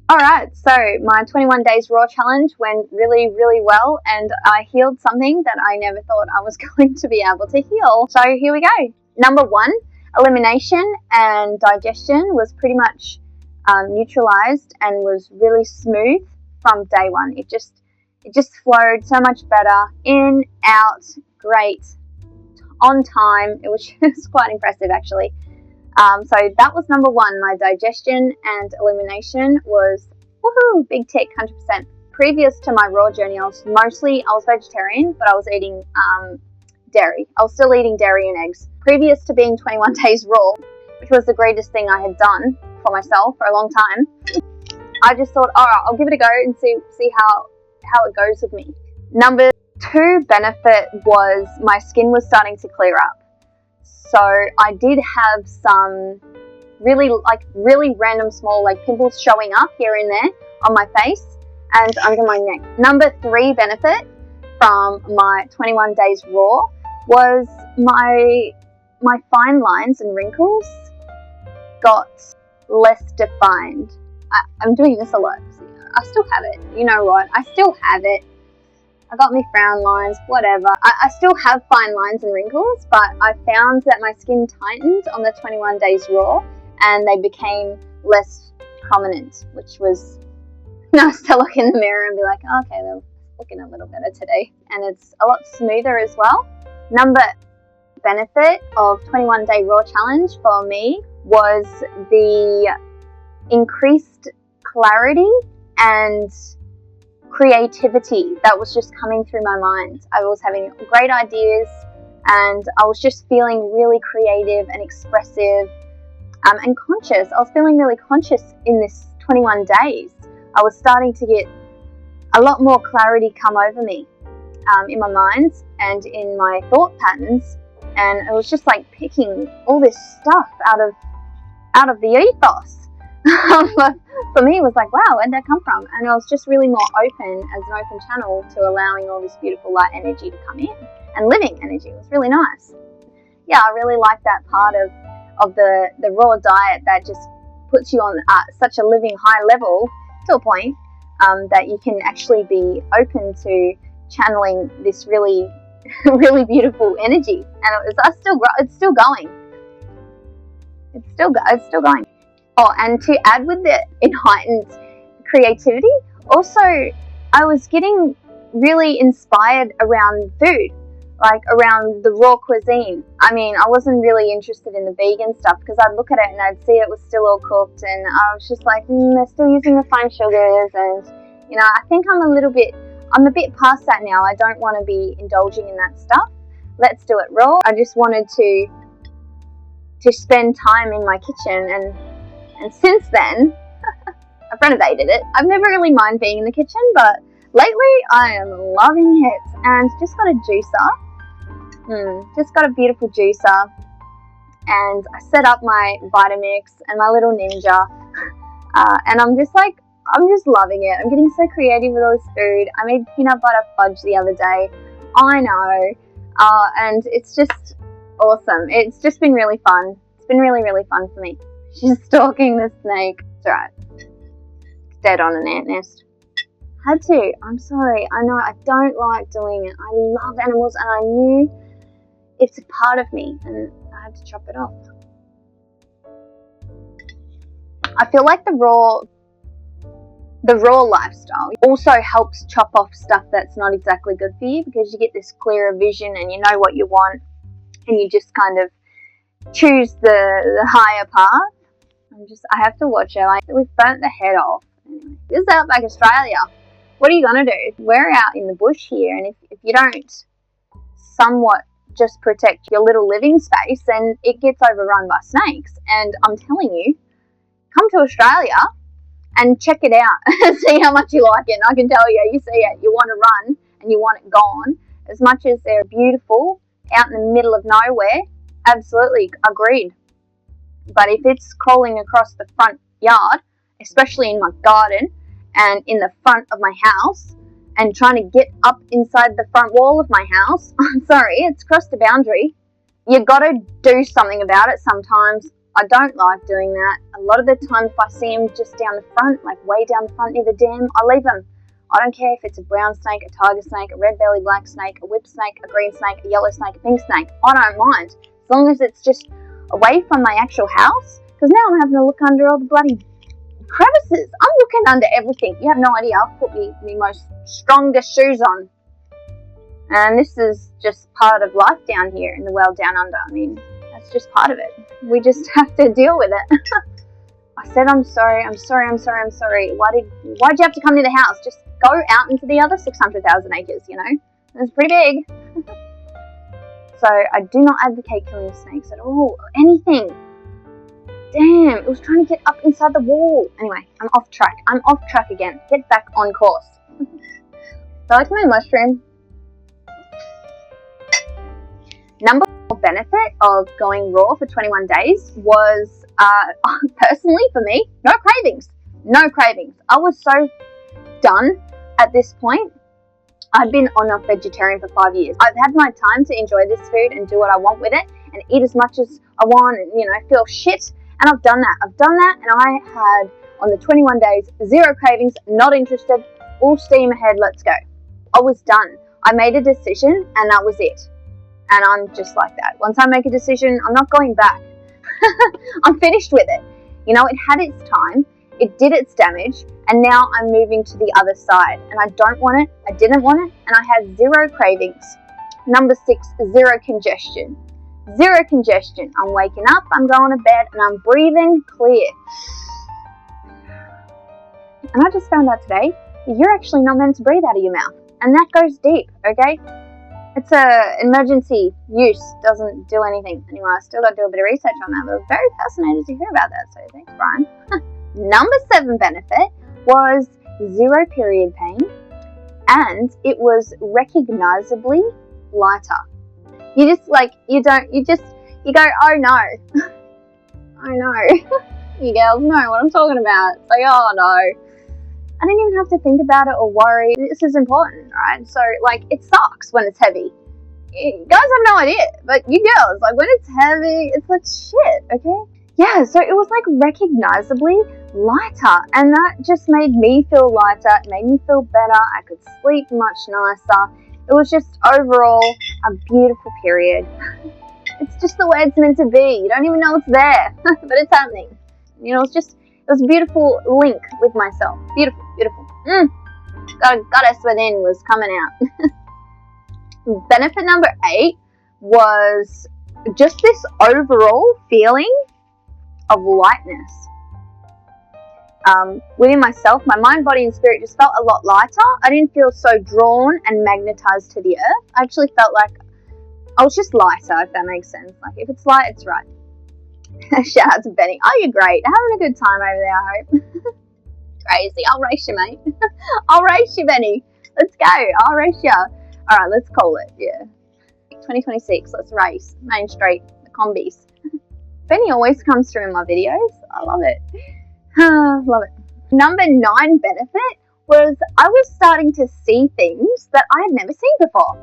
Alright, so my 21 days raw challenge went really, really well, and I healed something that I never thought I was going to be able to heal. So here we go. Number 1, elimination and digestion was pretty much neutralized and was really smooth from day 1. It just flowed so much better. In, out, great, on time. It was just quite impressive, actually. So that was number 1. My digestion and elimination was, woohoo, big tick, 100%. Previous to my raw journey, I was vegetarian, but I was eating dairy. I was still eating dairy and eggs. Previous to being 21 days raw, which was the greatest thing I had done for myself for a long time, I just thought, all right, I'll give it a go and see how it goes with me. Number 2 benefit was my skin was starting to clear up. So I did have some really random small pimples showing up here and there on my face and under my neck. Number 3 benefit from my 21 days raw was my fine lines and wrinkles got less defined. I'm doing this a lot. I still have it. You know what? I still have it. I got me frown lines, whatever. I still have fine lines and wrinkles, but I found that my skin tightened on the 21 days raw and they became less prominent, which was nice to look in the mirror and be like, oh, okay, they're looking a little better today. And it's a lot smoother as well. Number benefit of 21 day raw challenge for me was the increased clarity and creativity that was just coming through my mind. I was having great ideas and I was just feeling really creative and expressive and conscious. I was feeling really conscious in this 21 days. I was starting to get a lot more clarity come over me in my mind and in my thought patterns, and it was just like picking all this stuff out of the ethos. For me, it was like, wow, where'd that come from? And I was just really more open as an open channel to allowing all this beautiful light energy to come in and living energy. It was really nice. Yeah, I really like that part of the raw diet that just puts you on such a living high level to a point that you can actually be open to channeling this really, really beautiful energy. And it's still going. It's still going. Oh, and to add with the heightened creativity, also I was getting really inspired around food, like around the raw cuisine. I mean, I wasn't really interested in the vegan stuff because I'd look at it and I'd see it was still all cooked, and I was just like, they're still using the fine sugars, and I think I'm a bit past that now. I don't want to be indulging in that stuff. Let's do it raw. I just wanted to spend time in my kitchen, and since then, I've renovated it. I've never really minded being in the kitchen, but lately I am loving it. And just got a juicer. Just got a beautiful juicer. And I set up my Vitamix and my little Ninja. And I'm just loving it. I'm getting so creative with all this food. I made peanut butter fudge the other day. I know. And it's just awesome. It's just been really fun. It's been really, really fun for me. She's stalking the snake. It's alright. It's dead on an ant nest. Had to. I'm sorry. I know I don't like doing it. I love animals and I knew it's a part of me and I had to chop it off. I feel like the raw lifestyle also helps chop off stuff that's not exactly good for you, because you get this clearer vision and you know what you want and you just kind of choose the higher path. I have to watch it. We've burnt the head off. This is Outback Australia. What are you going to do? We're out in the bush here, and if you don't somewhat just protect your little living space, then it gets overrun by snakes. And I'm telling you, come to Australia and check it out and see how much you like it. And I can tell you, you see it, you want to run and you want it gone. As much as they're beautiful out in the middle of nowhere, absolutely agreed. But if it's crawling across the front yard, especially in my garden and in the front of my house, and trying to get up inside the front wall of my house, I'm sorry, it's crossed the boundary. You got to do something about it sometimes. I don't like doing that. A lot of the time, if I see them just down the front, like way down the front near the dam, I leave them. I don't care if it's a brown snake, a tiger snake, a red belly black snake, a whip snake, a green snake, a yellow snake, a pink snake. I don't mind, as long as it's just away from my actual house, because now I'm having to look under all the bloody crevices. I'm looking under everything. You have no idea. I've put my most strongest shoes on. And this is just part of life down here in the world down under. I mean, that's just part of it. We just have to deal with it. I said, I'm sorry. Why'd you have to come to the house? Just go out into the other 600,000 acres, you know? It's pretty big. So I do not advocate killing snakes at all. Anything. Damn, it was trying to get up inside the wall. Anyway, I'm off track. Again. Get back on course. I like my mushroom. Number 4 benefit of going raw for 21 days was, personally for me, no cravings. No cravings. I was so done at this point. I've been on a vegetarian for 5 years. I've had my time to enjoy this food and do what I want with it and eat as much as I want and, feel shit. And I've done that. And I had, on the 21 days, 0 cravings, not interested, all steam ahead, let's go. I was done. I made a decision and that was it. And I'm just like that. Once I make a decision, I'm not going back. I'm finished with it. It had its time. It did its damage. And now I'm moving to the other side. And I don't want it. I didn't want it. And I had 0 cravings. Number 6, 0 congestion. 0 congestion. I'm waking up, I'm going to bed, and I'm breathing clear. And I just found out today that you're actually not meant to breathe out of your mouth. And that goes deep, okay? It's a emergency use, doesn't do anything. Anyway, I still got to do a bit of research on that, but I was very fascinated to hear about that, so thanks, Brian. Number 7 benefit was 0 period pain, and it was recognizably lighter. You go, oh no. Oh no. You girls know what I'm talking about. It's like, oh no. I didn't even have to think about it or worry. This is important, right? So, it sucks when it's heavy. You guys have no idea, but you girls, when it's heavy, it's like shit, okay? Yeah, so it was recognizably lighter, and that just made me feel lighter. It made me feel better. I could sleep much nicer. It was just overall a beautiful period. It's just the way it's meant to be. You don't even know it's there, but it's happening. It was a beautiful link with myself. Beautiful, beautiful. Goddess within was coming out. Benefit number 8 was just this overall feeling of lightness. Within myself, my mind, body, and spirit just felt a lot lighter. I didn't feel so drawn and magnetized to the earth. I actually felt like I was just lighter, if that makes sense. If it's light, it's right. Shout out to Benny. Oh, you're great. Having a good time over there, I hope. Crazy. I'll race you, mate. I'll race you, Benny. Let's go. I'll race you. All right, let's call it. Yeah. 2026. Let's race. Main Street. The combis. Benny always comes through in my videos. I love it. Love it. Number 9 benefit was I was starting to see things that I had never seen before.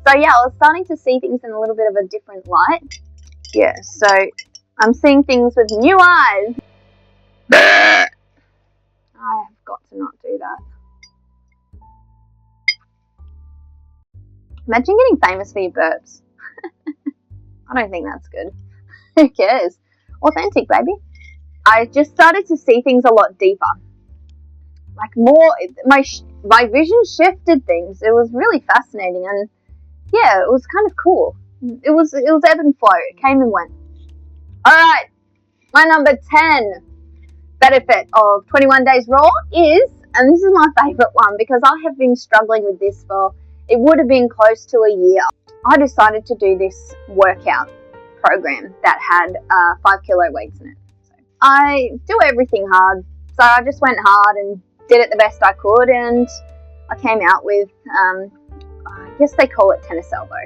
So yeah, I was starting to see things in a little bit of a different light. Yeah, so I'm seeing things with new eyes. I have got to not do that. Imagine getting famous for your burps. I don't think that's good. Who cares? Authentic, baby. I just started to see things a lot deeper. My vision shifted things. It was really fascinating, and yeah, it was kind of cool. It was ebb and flow. It came and went. Alright, my number 10 benefit of 21 Days Raw is, and this is my favourite one because I have been struggling with this for, it would have been close to a year. I decided to do this workout program that had 5 kilo weights in it. So I do everything hard, so I just went hard and did it the best I could, and I came out with, I guess they call it tennis elbow.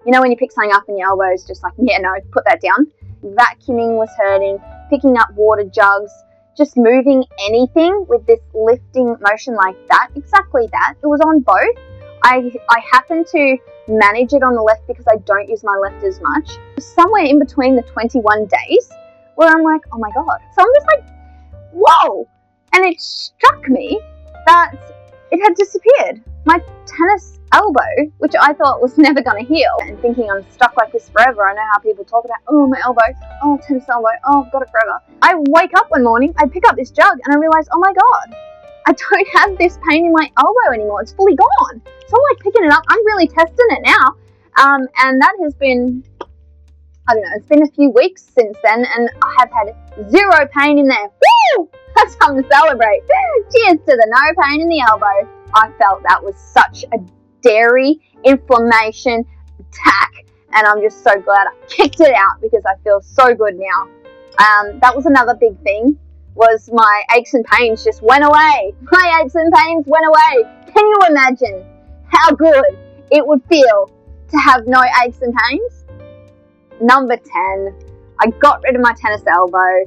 You know when you pick something up and your elbow is just like, yeah, no, put that down. Vacuuming was hurting, picking up water jugs, just moving anything with this lifting motion like that, exactly that. It was on both. I happened to manage it on the left because I don't use my left as much. Somewhere in between the 21 days, where I'm like, oh my god. So I'm just like, whoa! And it struck me that it had disappeared. My tennis elbow, which I thought was never going to heal, and thinking I'm stuck like this forever. I know how people talk about, oh, my elbow, oh, tennis elbow, oh, I've got it forever. I wake up one morning, I pick up this jug, and I realize, oh my god, I don't have this pain in my elbow anymore. It's fully gone. So I'm like picking it up. I'm really testing it now. And that has been, I don't know, it's been a few weeks since then, and I have had zero pain in there. Woo! That's something to celebrate. Cheers to the no pain in the elbow. I felt that was such a dairy inflammation attack, and I'm just so glad I kicked it out because I feel so good now. That was another big thing, was my aches and pains just went away. My aches and pains went away. Can you imagine how good it would feel to have no aches and pains? Number 10, I got rid of my tennis elbow.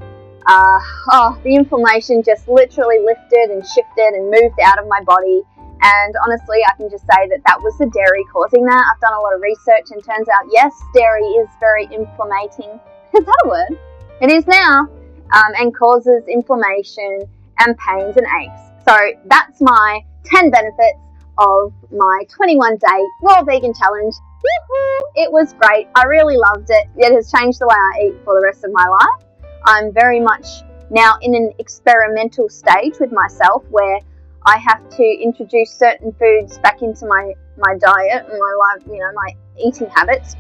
The inflammation just literally lifted and shifted and moved out of my body. And honestly, I can just say that that was the dairy causing that. I've done a lot of research, and turns out, yes, dairy is very inflammating. Is that a word? It is now. And causes inflammation and pains and aches. So that's my 10 benefits of my 21-day raw vegan challenge. Woohoo! It was great. I really loved it. It has changed the way I eat for the rest of my life. I'm very much now in an experimental stage with myself where I have to introduce certain foods back into my diet and my life, my eating habits,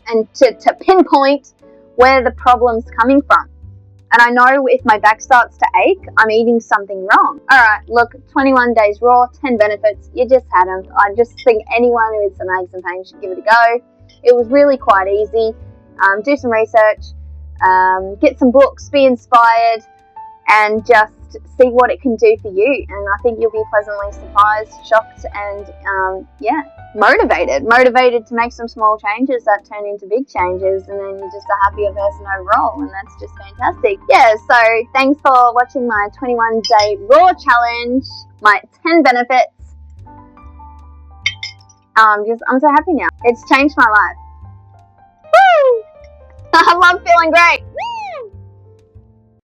and to pinpoint where the problem's coming from. And I know if my back starts to ache, I'm eating something wrong. Alright, look, 21 days raw, 10 benefits, you just had them. I just think anyone who has some aches and pains should give it a go. It was really quite easy. Do some research, get some books, be inspired, and just see what it can do for you. And I think you'll be pleasantly surprised, shocked, and motivated to make some small changes that turn into big changes, and then you're just a happier person overall, and that's just fantastic. Yeah, so thanks for watching my 21-day raw challenge, my 10 benefits. I'm so happy now. It's changed my life. Woo! I love feeling great.